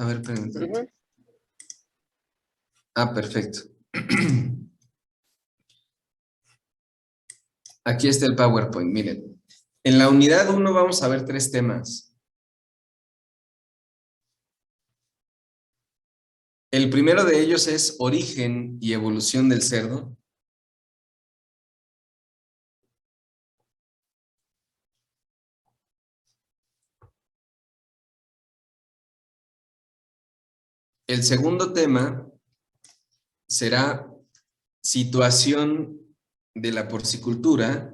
A ver, permítame. Ujú. Ah, perfecto. Aquí está el PowerPoint, miren. En la unidad 1 vamos a ver 3 temas. El primero de ellos es origen y evolución del cerdo. El segundo tema será situación de la porcicultura.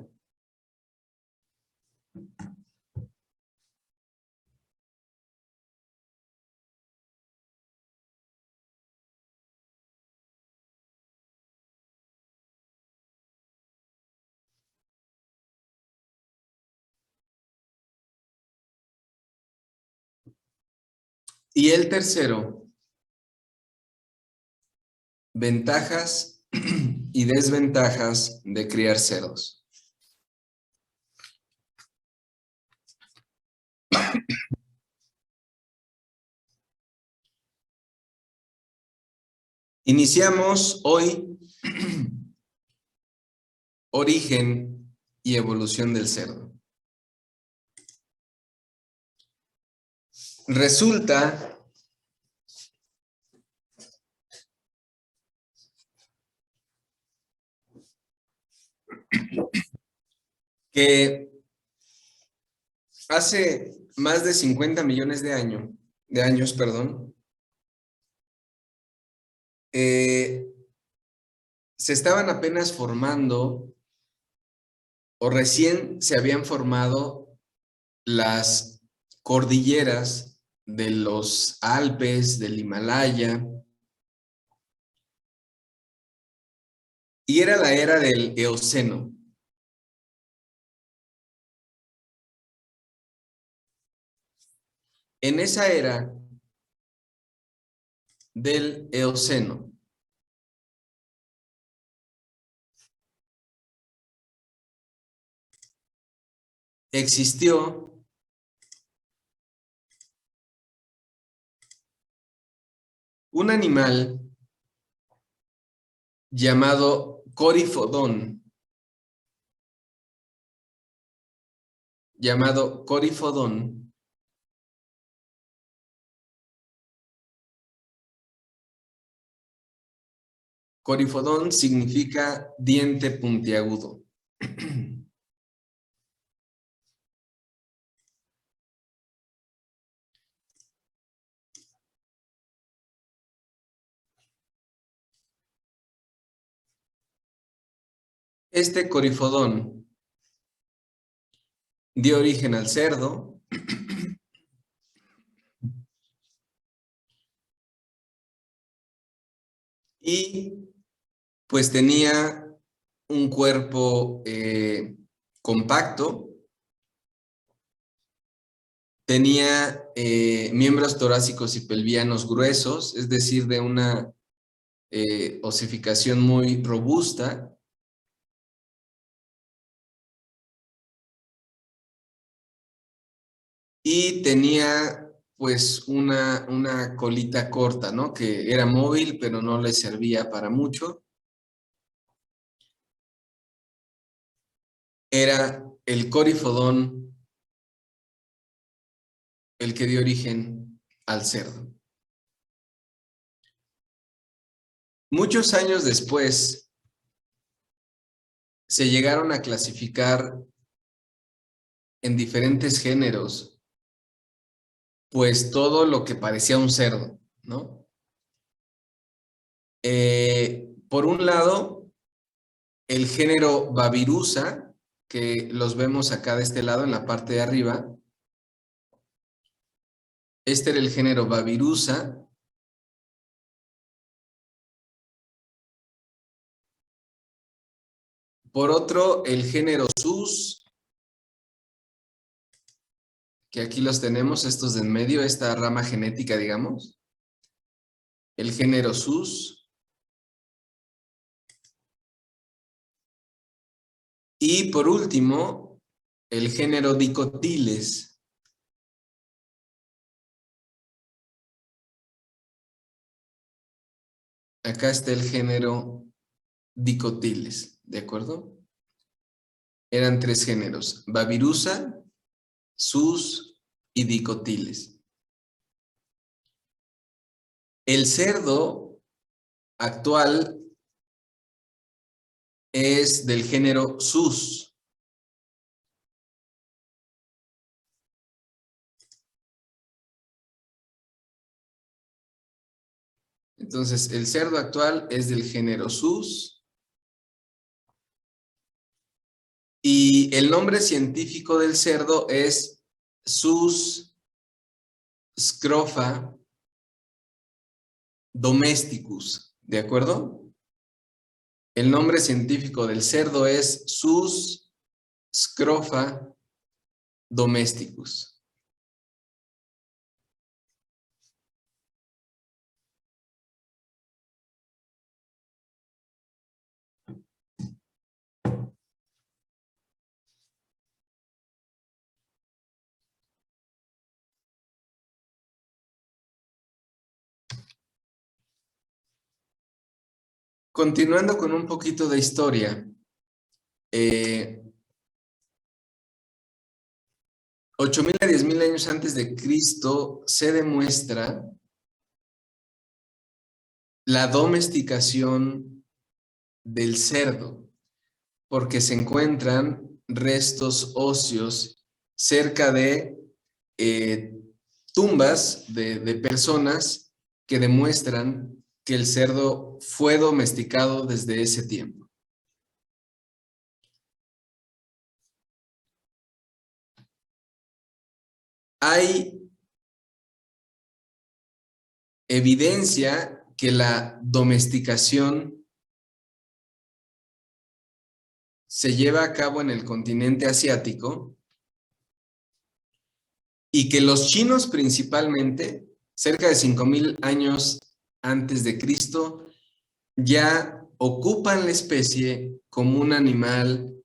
Y el tercero, ventajas y desventajas de criar cerdos. Iniciamos hoy origen y evolución del cerdo. Resulta que hace más de 50 millones de años, se estaban apenas formando o recién se habían formado las cordilleras de los Alpes, del Himalaya, y era la era del Eoceno. En esa era del Eoceno existió un animal llamado Corifodón, Corifodón significa diente puntiagudo. Este Corifodón dio origen al cerdo y pues tenía un cuerpo compacto, tenía miembros torácicos y pelvianos gruesos, es decir, de una osificación muy robusta, y tenía pues una colita corta, ¿no? Que era móvil, pero no le servía para mucho. Era el corifodón el que dio origen al cerdo. Muchos años después, se llegaron a clasificar en diferentes géneros, pues todo lo que parecía un cerdo, ¿no? Por un lado, el género Babirusa, que los vemos acá de este lado en la parte de arriba. Este era el género Babirusa. Por otro, el género Sus, que aquí los tenemos, estos de en medio, esta rama genética, digamos. El género Sus. Y por último, el género Dicotiles. acá está el género Dicotiles, ¿de acuerdo? Eran 3 géneros: Babirusa, Sus y Dicotiles. El cerdo actual es del género Sus. Entonces, el cerdo actual es del género Sus. Y el nombre científico del cerdo es Sus scrofa domesticus, ¿de acuerdo? El nombre científico del cerdo es Sus scrofa domesticus. Continuando con un poquito de historia, 8,000 a 10,000 años antes de Cristo se demuestra la domesticación del cerdo, porque se encuentran restos óseos cerca de tumbas de personas que demuestran que el cerdo fue domesticado desde ese tiempo. Hay evidencia que la domesticación se lleva a cabo en el continente asiático y que los chinos principalmente, cerca de 5,000 años antes de Cristo, ya ocupan la especie como un animal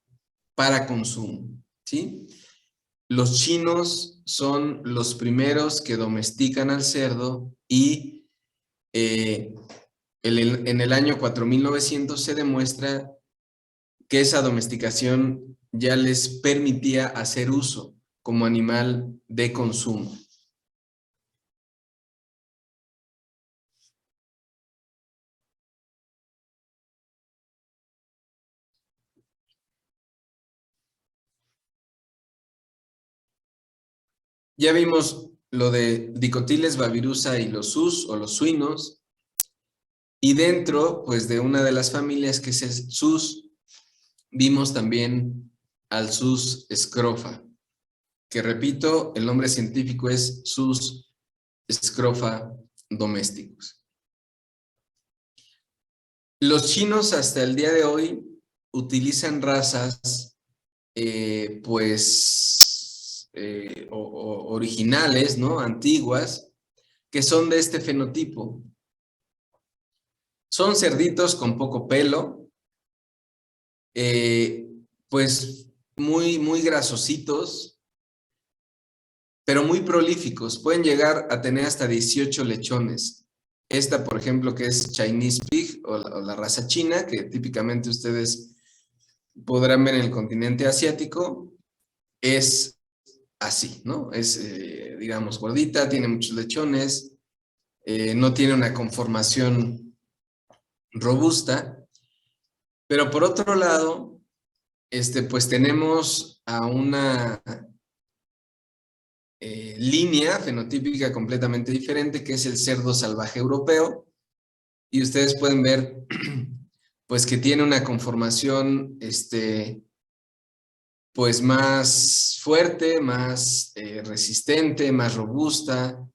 para consumo, ¿sí? Los chinos son los primeros que domestican al cerdo y en el año 4900 se demuestra que esa domesticación ya les permitía hacer uso como animal de consumo. Ya vimos lo de Dicotiles, Babirusa y los sus o los suinos. Y dentro, pues, de una de las familias que es el sus, vimos también al sus scrofa, que repito, el nombre científico es sus scrofa domesticus. Los chinos hasta el día de hoy utilizan razas, originales, ¿no? Antiguas, que son de este fenotipo. Son cerditos con poco pelo, pues muy grasositos, pero muy prolíficos. Pueden llegar a tener hasta 18 lechones. Esta, por ejemplo, que es Chinese Pig o la raza china, que típicamente ustedes podrán ver en el continente asiático, es así, ¿no? Es, digamos, gordita, tiene muchos lechones, no tiene una conformación robusta, pero por otro lado, pues tenemos a una línea fenotípica completamente diferente, que es el cerdo salvaje europeo, y ustedes pueden ver, pues, que tiene una conformación, pues, más fuerte, más resistente, más robusta,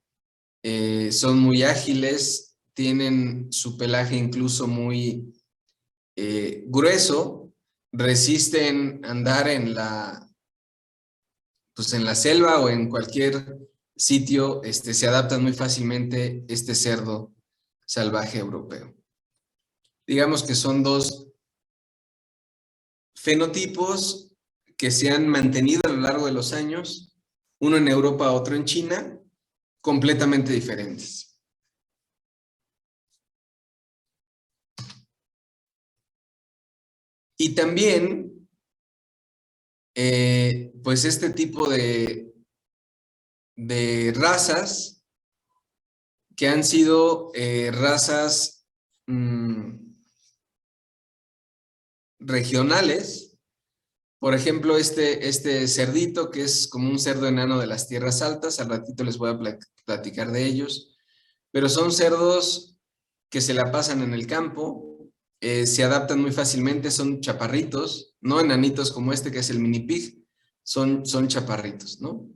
son muy ágiles, tienen su pelaje incluso muy grueso, resisten andar pues en la selva o en cualquier sitio, se adaptan muy fácilmente este cerdo salvaje europeo. Digamos que son dos fenotipos que se han mantenido a lo largo de los años, uno en Europa, otro en China, completamente diferentes. Y también, pues este tipo de razas que han sido razas regionales. Por ejemplo, este cerdito, que es como un cerdo enano de las tierras altas, al ratito les voy a platicar de ellos, pero son cerdos que se la pasan en el campo, se adaptan muy fácilmente, son chaparritos, no enanitos como este que es el mini pig, son chaparritos, ¿no?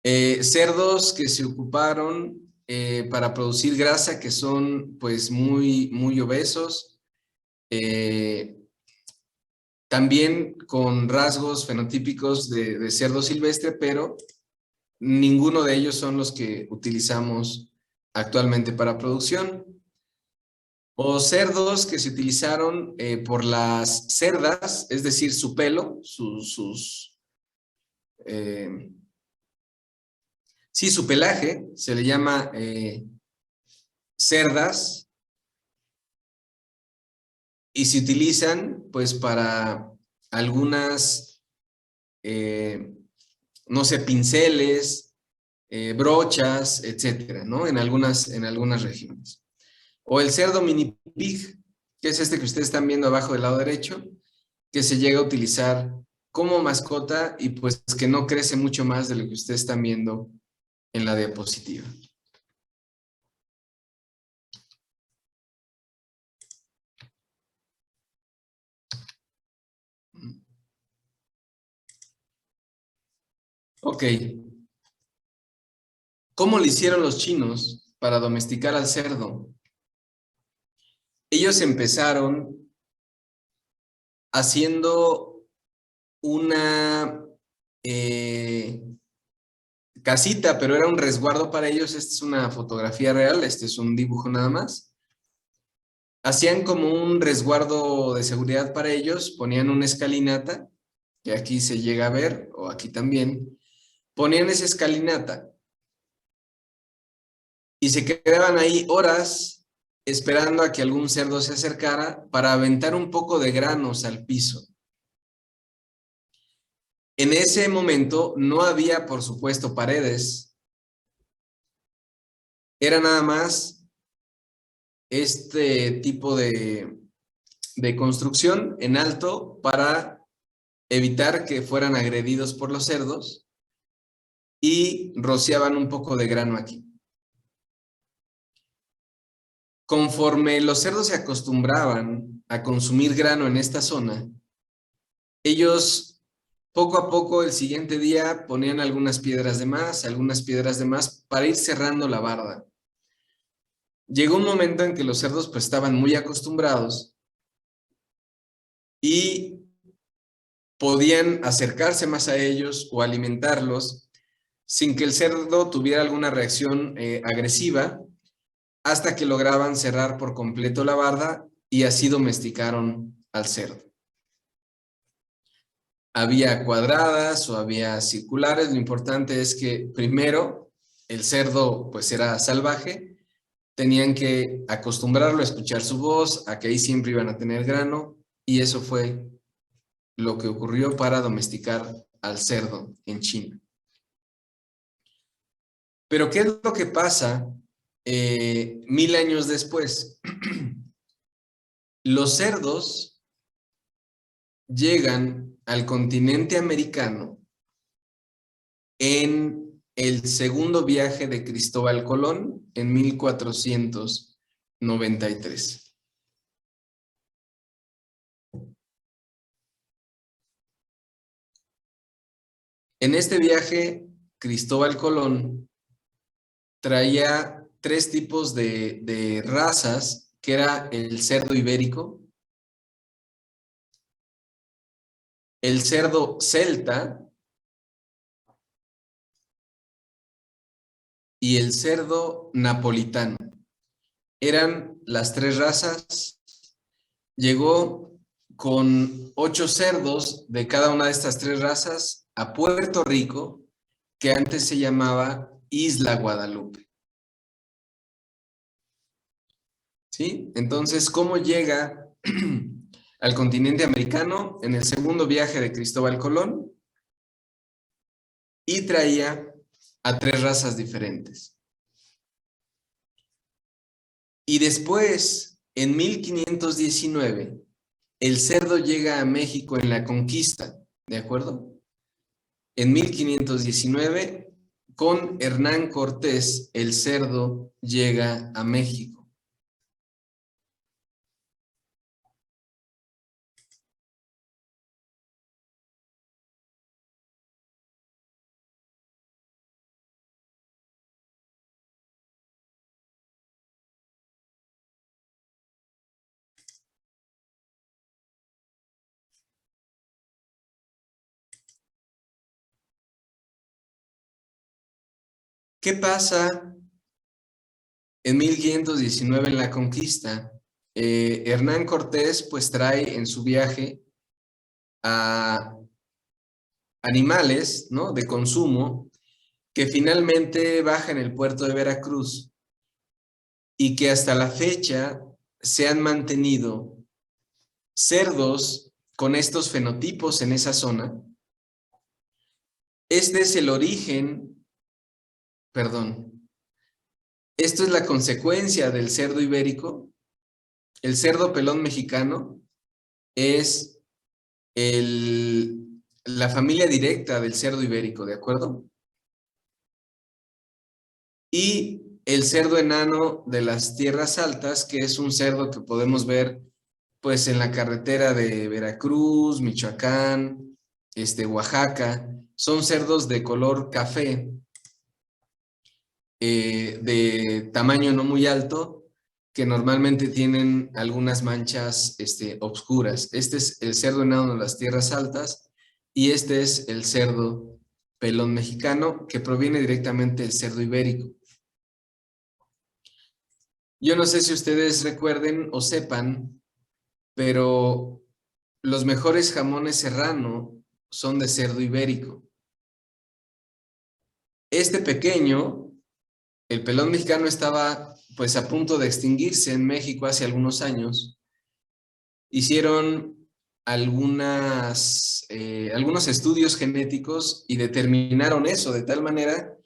Cerdos que se ocuparon para producir grasa, que son pues muy obesos, también con rasgos fenotípicos de cerdo silvestre, pero ninguno de ellos son los que utilizamos actualmente para producción. O cerdos que se utilizaron por las cerdas, es decir, su pelo, sí, su pelaje, se le llama cerdas, y se utilizan pues para algunas, no sé, pinceles, brochas, etcétera, ¿no? En algunas regiones. O el cerdo mini pig, que es este que ustedes están viendo abajo del lado derecho, que se llega a utilizar como mascota y pues que no crece mucho más de lo que ustedes están viendo en la diapositiva. Ok. ¿Cómo le hicieron los chinos para domesticar al cerdo? Ellos empezaron haciendo una casita, pero era un resguardo para ellos. Esta es una fotografía real, este es un dibujo nada más. Hacían como un resguardo de seguridad para ellos, ponían una escalinata, que aquí se llega a ver, o aquí también, ponían esa escalinata y se quedaban ahí horas esperando a que algún cerdo se acercara para aventar un poco de granos al piso. En ese momento no había, por supuesto, paredes. Era nada más este tipo de construcción en alto para evitar que fueran agredidos por los cerdos, y rociaban un poco de grano aquí. Conforme los cerdos se acostumbraban a consumir grano en esta zona, ellos poco a poco el siguiente día ponían algunas piedras de más para ir cerrando la barda. Llegó un momento en que los cerdos pues estaban muy acostumbrados y podían acercarse más a ellos o alimentarlos sin que el cerdo tuviera alguna reacción agresiva, hasta que lograban cerrar por completo la barda y así domesticaron al cerdo. Había cuadradas o había circulares, lo importante es que primero el cerdo pues era salvaje, tenían que acostumbrarlo a escuchar su voz, a que ahí siempre iban a tener grano, y eso fue lo que ocurrió para domesticar al cerdo en China. Pero ¿qué es lo que pasa 1000 años después? Los cerdos llegan al continente americano en el segundo viaje de Cristóbal Colón en 1493. En este viaje, Cristóbal Colón traía tres tipos de razas, que era el cerdo ibérico, el cerdo celta y el cerdo napolitano. Eran las tres razas. Llegó con 8 cerdos de cada una de estas tres razas a Puerto Rico, que antes se llamaba Isla Guadalupe. ¿Sí? Entonces, ¿cómo llega al continente americano en el segundo viaje de Cristóbal Colón y traía a 3 razas diferentes. Y después, en 1519, el cerdo llega a México en la conquista, ¿de acuerdo? En 1519, con Hernán Cortés, el cerdo llega a México. ¿Qué pasa en 1519 en la conquista? Hernán Cortés pues trae en su viaje a animales, ¿no?, de consumo que finalmente baja en el puerto de Veracruz y que hasta la fecha se han mantenido cerdos con estos fenotipos en esa zona. Este es el origen, perdón, esto es la consecuencia del cerdo ibérico. El cerdo pelón mexicano es la familia directa del cerdo ibérico, ¿de acuerdo? Y el cerdo enano de las tierras altas, que es un cerdo que podemos ver pues en la carretera de Veracruz, Michoacán, Oaxaca. Son cerdos de color café, de tamaño no muy alto, que normalmente tienen algunas manchas obscuras. Este es el cerdo enano de las tierras altas y este es el cerdo pelón mexicano, que proviene directamente del cerdo ibérico. Yo no sé si ustedes recuerden o sepan, pero los mejores jamones serrano son de cerdo ibérico. Este pequeño, el pelón mexicano, estaba pues a punto de extinguirse en México hace algunos años. Hicieron algunos estudios genéticos y determinaron eso, de tal manera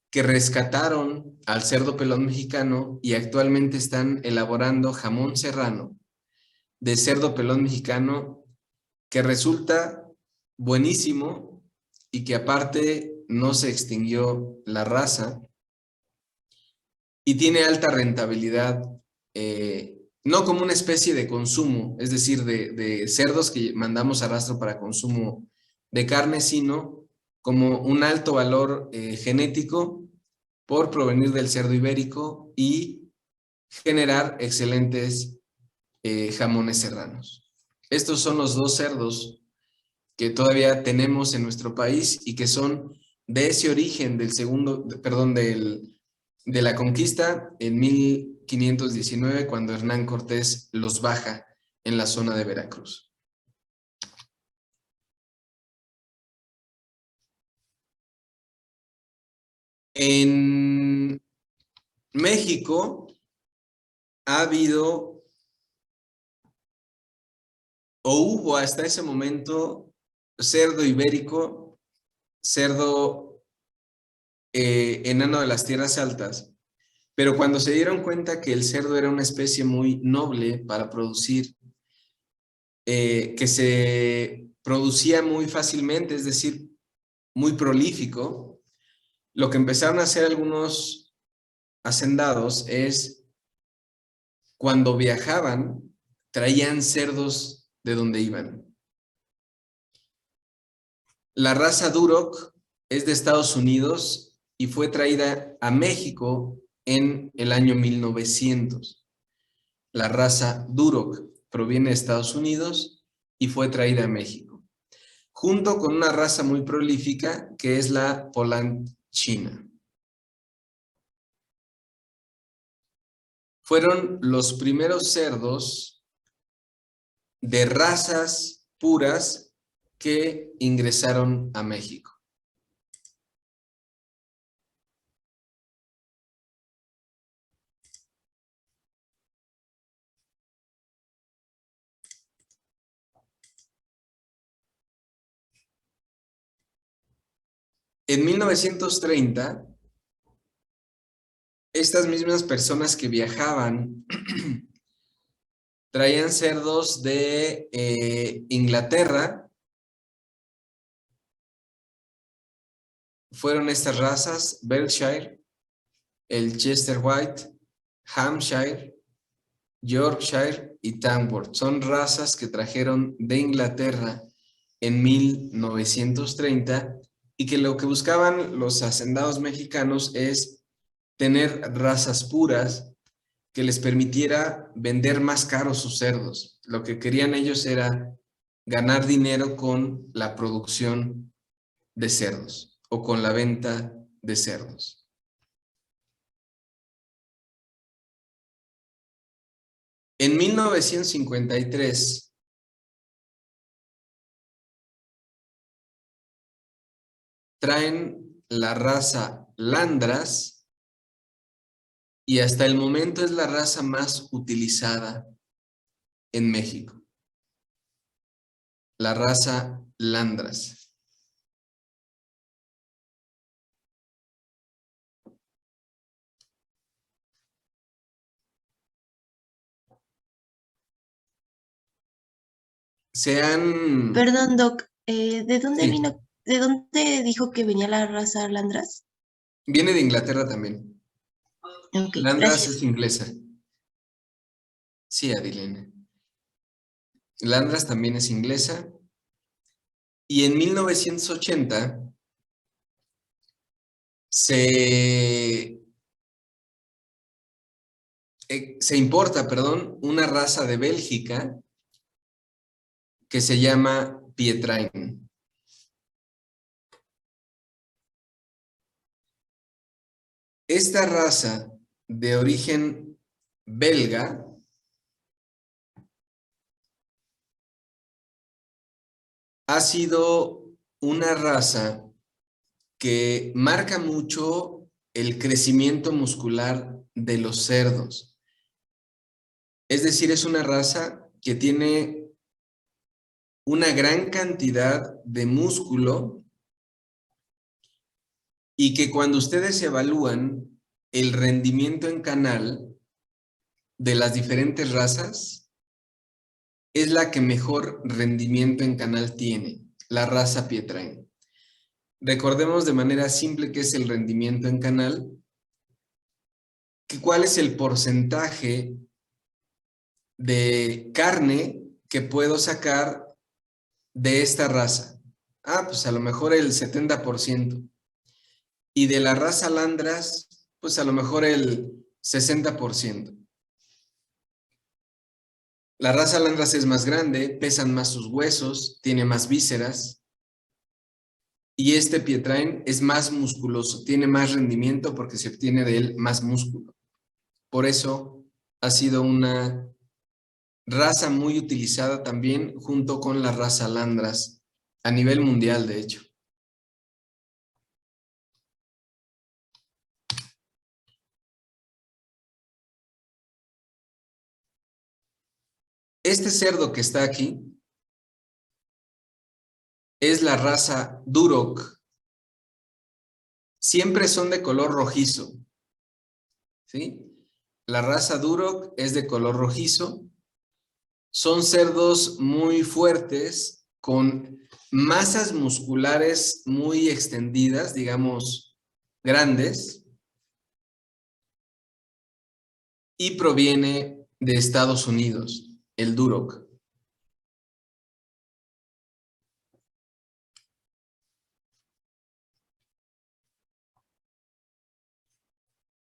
que rescataron al cerdo pelón mexicano y actualmente están elaborando jamón serrano de cerdo pelón mexicano que resulta buenísimo y que aparte no se extinguió la raza y tiene alta rentabilidad, no como una especie de consumo, es decir, de cerdos que mandamos a rastro para consumo de carne, sino como un alto valor genético por provenir del cerdo ibérico y generar excelentes jamones serranos. Estos son los 2 cerdos que todavía tenemos en nuestro país y que son de ese origen del de la conquista en 1519, cuando Hernán Cortés los baja en la zona de Veracruz. En México ha habido o hubo hasta ese momento cerdo ibérico, cerdo enano de las tierras altas, pero cuando se dieron cuenta que el cerdo era una especie muy noble para producir, que se producía muy fácilmente, es decir, muy prolífico, lo que empezaron a hacer algunos hacendados es, cuando viajaban, traían cerdos de donde iban. La raza Duroc es de Estados Unidos y fue traída a México en el año 1900. La raza Duroc proviene de Estados Unidos y fue traída a México, junto con una raza muy prolífica que es la Polanchina. Fueron los primeros cerdos de razas puras que ingresaron a México. En 1930, estas mismas personas que viajaban traían cerdos de Inglaterra. Fueron estas razas: Berkshire, el Chester White, Hampshire, Yorkshire y Tamworth. Son razas que trajeron de Inglaterra en 1930 y que lo que buscaban los hacendados mexicanos es tener razas puras que les permitiera vender más caros sus cerdos. Lo que querían ellos era ganar dinero con la producción de cerdos o con la venta de cerdos. En 1953, traen la raza Landras y hasta el momento es la raza más utilizada en México. La raza Landras. Perdón, Doc, ¿de dónde Sí, vino, de dónde dijo que venía la raza Landras? viene de Inglaterra también. Ok, Landras es gracias. inglesa. Sí, Adilene. Landras también es inglesa. Y en 1980 se importa, perdón, una raza de Bélgica que se llama Pietrain. Esta raza de origen belga ha sido una raza que marca mucho el crecimiento muscular de los cerdos. Es decir, es una raza que tiene una gran cantidad de músculo y que cuando ustedes evalúan el rendimiento en canal de las diferentes razas, es la que mejor rendimiento en canal tiene, la raza Pietrain. Recordemos de manera simple qué es el rendimiento en canal, que cuál es el porcentaje de carne que puedo sacar de esta raza. Ah, pues a lo mejor el 70%. Y de la raza Landras, pues a lo mejor el 60%. La raza Landras es más grande, pesan más sus huesos, tiene más vísceras. Y este Pietrain es más musculoso, tiene más rendimiento porque se obtiene de él más músculo. Por eso ha sido una raza muy utilizada también junto con la raza Landras a nivel mundial, de hecho. Este cerdo que está aquí es la raza Duroc. Siempre son de color rojizo, ¿sí? La raza Duroc es de color rojizo. Son cerdos muy fuertes, con masas musculares muy extendidas, digamos, grandes, y proviene de Estados Unidos, el Duroc.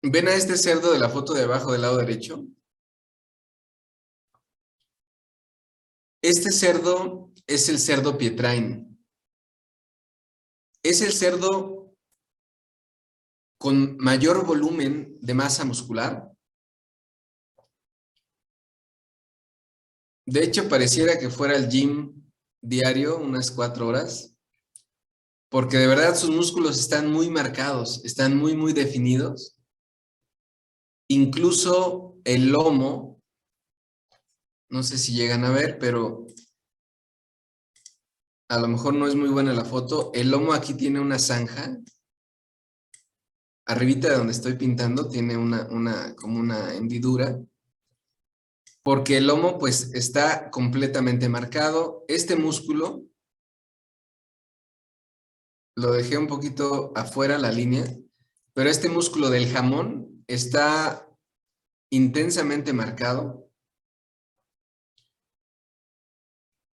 ¿Ven a este cerdo de la foto de abajo del lado derecho? Este cerdo es el cerdo Pietrain. Es el cerdo con mayor volumen de masa muscular. De hecho, pareciera que fuera al gym diario, unas 4 horas, porque de verdad sus músculos están muy marcados, están muy, muy definidos. Incluso el lomo, no sé si llegan a ver, pero a lo mejor no es muy buena la foto. El lomo aquí tiene una zanja. Arribita de donde estoy pintando tiene como una hendidura. Porque el lomo pues está completamente marcado. Este músculo lo dejé un poquito afuera la línea, pero este músculo del jamón está intensamente marcado.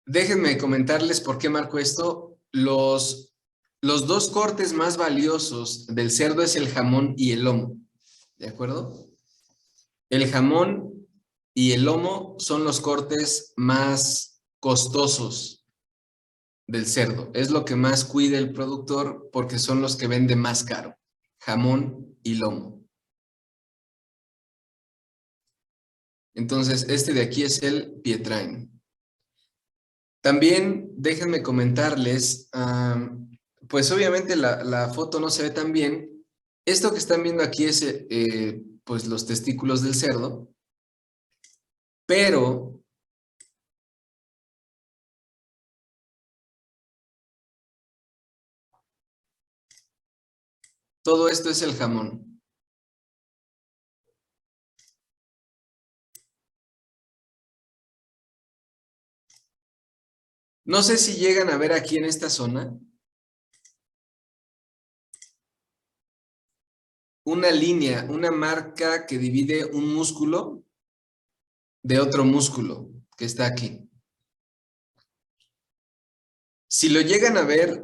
Déjenme comentarles por qué marco esto. Los dos cortes más valiosos del cerdo es el jamón y el lomo, ¿de acuerdo? El jamón y el lomo son los cortes más costosos del cerdo. Es lo que más cuida el productor porque son los que vende más caro. Jamón y lomo. Entonces, este de aquí es el pietrain. También déjenme comentarles, pues obviamente la foto no se ve tan bien. Esto que están viendo aquí es pues los testículos del cerdo, pero todo esto es el jamón. No sé si llegan a ver aquí en esta zona una línea, una marca que divide un músculo de otro músculo que está aquí. Si lo llegan a ver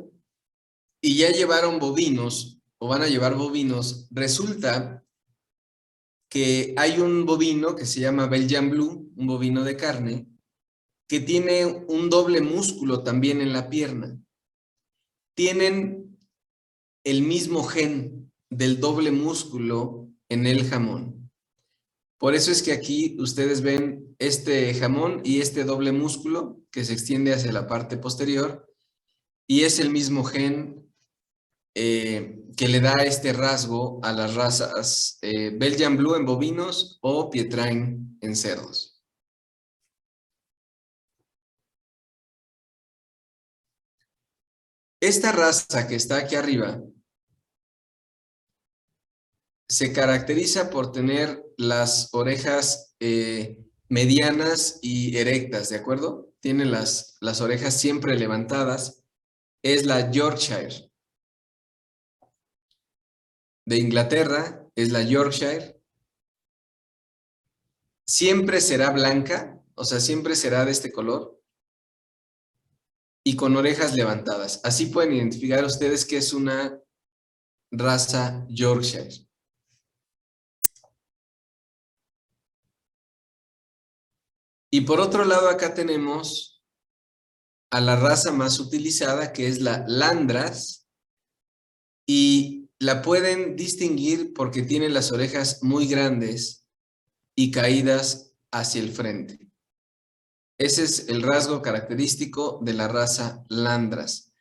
y ya llevaron bovinos o van a llevar bovinos, resulta que hay un bovino que se llama Belgian Blue, un bovino de carne, que tiene un doble músculo también en la pierna. Tienen el mismo gen del doble músculo en el jamón. Por eso es que aquí ustedes ven este jamón y este doble músculo que se extiende hacia la parte posterior y es el mismo gen que le da este rasgo a las razas Belgian Blue en bovinos o Pietrain en cerdos. Esta raza que está aquí arriba se caracteriza por tener las orejas medianas y erectas, ¿de acuerdo? Tiene las orejas siempre levantadas. Es la Yorkshire. De Inglaterra es la Yorkshire. Siempre será blanca, o sea, siempre será de este color y con orejas levantadas. Así pueden identificar ustedes que es una raza Yorkshire. Y por otro lado acá tenemos a la raza más utilizada que es la Landras y la pueden distinguir porque tiene las orejas muy grandes y caídas hacia el frente. Ese es el rasgo característico de la raza Landras.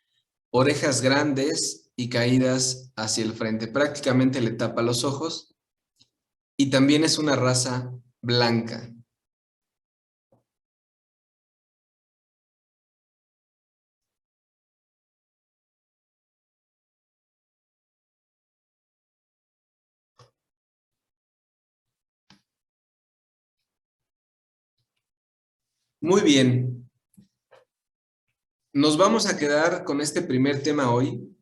Orejas grandes y caídas hacia el frente. Prácticamente le tapa los ojos y también es una raza blanca. Muy bien. Nos vamos a quedar con este primer tema hoy.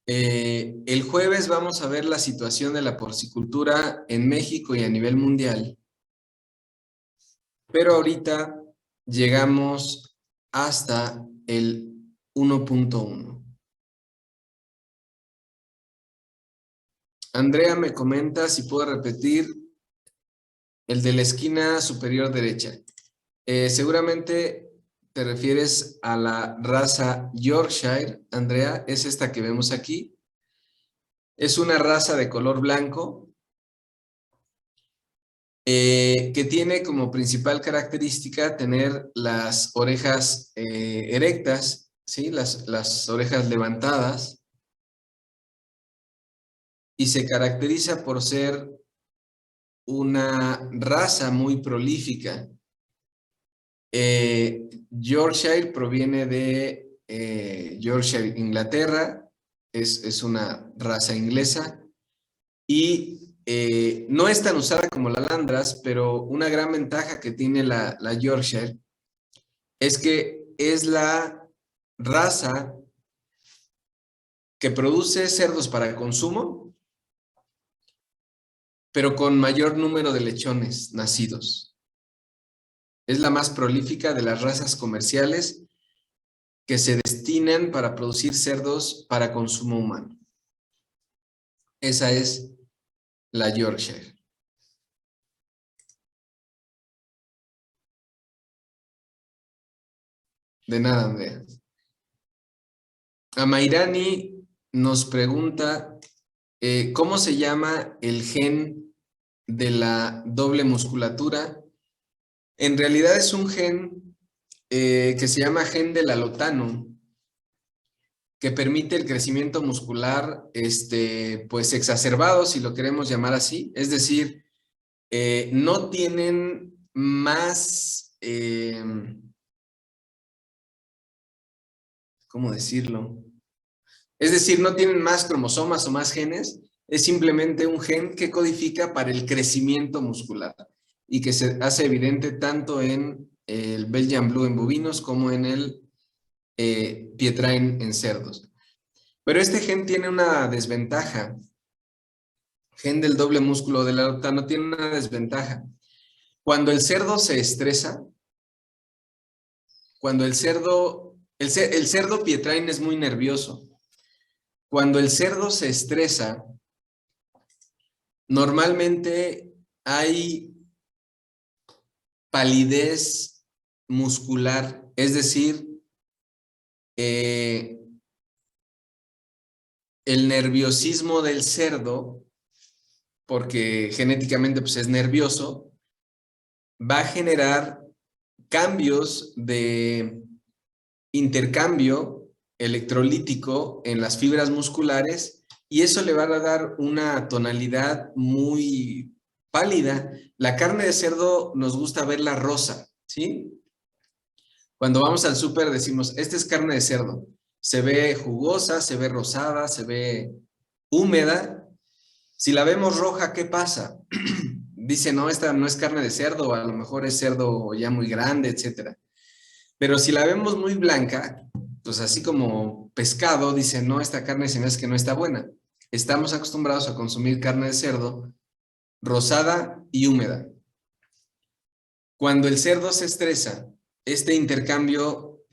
El jueves vamos a ver la situación de la porcicultura en México y a nivel mundial. Pero ahorita llegamos hasta el 1.1. Andrea me comenta si puedo repetir el de la esquina superior derecha. Seguramente te refieres a la raza Yorkshire, Andrea, es esta que vemos aquí. Es una raza de color blanco que tiene como principal característica tener las orejas erectas, ¿sí? Las orejas levantadas, y se caracteriza por ser una raza muy prolífica. Yorkshire proviene de Yorkshire, Inglaterra, es una raza inglesa y no es tan usada como la Landras, pero una gran ventaja que tiene la Yorkshire es que es la raza que produce cerdos para consumo, pero con mayor número de lechones nacidos. Es la más prolífica de las razas comerciales que se destinan para producir cerdos para consumo humano. Esa es la Yorkshire. De nada, Andrea. Amairani nos pregunta ¿cómo se llama el gen de la doble musculatura? En realidad es un gen que se llama gen del alotano, que permite el crecimiento muscular pues exacerbado, si lo queremos llamar así. Es decir, no tienen más, ¿cómo decirlo? Es decir, no tienen más cromosomas o más genes, es simplemente un gen que codifica para el crecimiento muscular y que se hace evidente tanto en el Belgian Blue en bovinos como en el Pietrain en cerdos. Pero este gen tiene una desventaja. Gen del doble músculo del alotano tiene una desventaja. Cuando el cerdo se estresa, cuando el cerdo Pietrain es muy nervioso. Cuando el cerdo se estresa, normalmente hay palidez muscular, es decir, el nerviosismo del cerdo, porque genéticamente pues, es nervioso, va a generar cambios de intercambio electrolítico en las fibras musculares y eso le va a dar una tonalidad muy pálida. La carne de cerdo nos gusta verla rosa, ¿sí? Cuando vamos al súper decimos, esta es carne de cerdo. Se ve jugosa, se ve rosada, se ve húmeda. Si la vemos roja, ¿qué pasa? Dice, no, esta no es carne de cerdo, a lo mejor es cerdo ya muy grande, etcétera. Pero si la vemos muy blanca, pues así como pescado, dice, no, esta carne se me hace que no está buena. Estamos acostumbrados a consumir carne de cerdo rosada y húmeda. Cuando el cerdo se estresa, este intercambio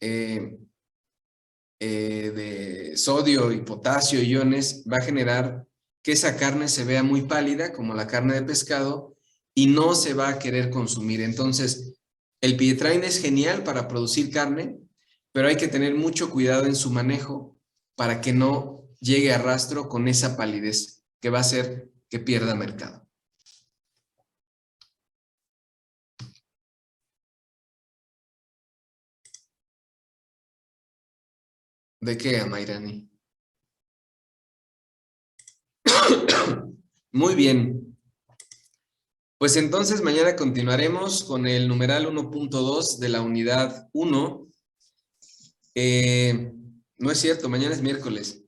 de sodio y potasio, iones, va a generar que esa carne se vea muy pálida, como la carne de pescado, y no se va a querer consumir. Entonces, el Pietrain es genial para producir carne, pero hay que tener mucho cuidado en su manejo para que no llegue a rastro con esa palidez que va a hacer que pierda mercado. ¿De qué, Amairani? Muy bien. Pues entonces mañana continuaremos con el numeral 1.2 de la unidad 1. No es cierto, mañana es miércoles.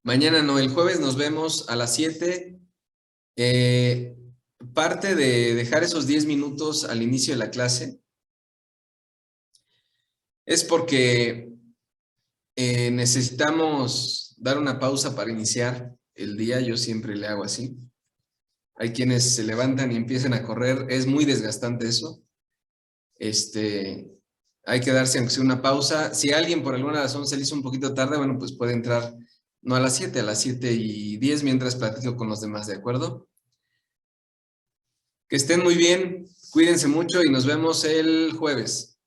Mañana no, el jueves nos vemos a las 7. Parte de dejar esos 10 minutos al inicio de la clase es porque necesitamos dar una pausa para iniciar el día. Yo siempre le hago así. Hay quienes se levantan y empiezan a correr. Es muy desgastante eso. Hay que darse aunque sea una pausa. Si alguien por alguna razón se le hizo un poquito tarde, bueno, pues puede entrar no a las 7, a las 7:10 mientras platico con los demás, ¿de acuerdo? Que estén muy bien, cuídense mucho y nos vemos el jueves.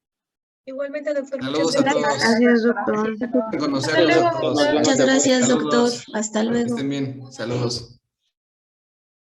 Igualmente, doctor. Saludos a todos. Gracias, doctor. Conocerlos a todos. Muchas gracias, doctor. Saludos. Hasta Que luego. estén bien. Saludos.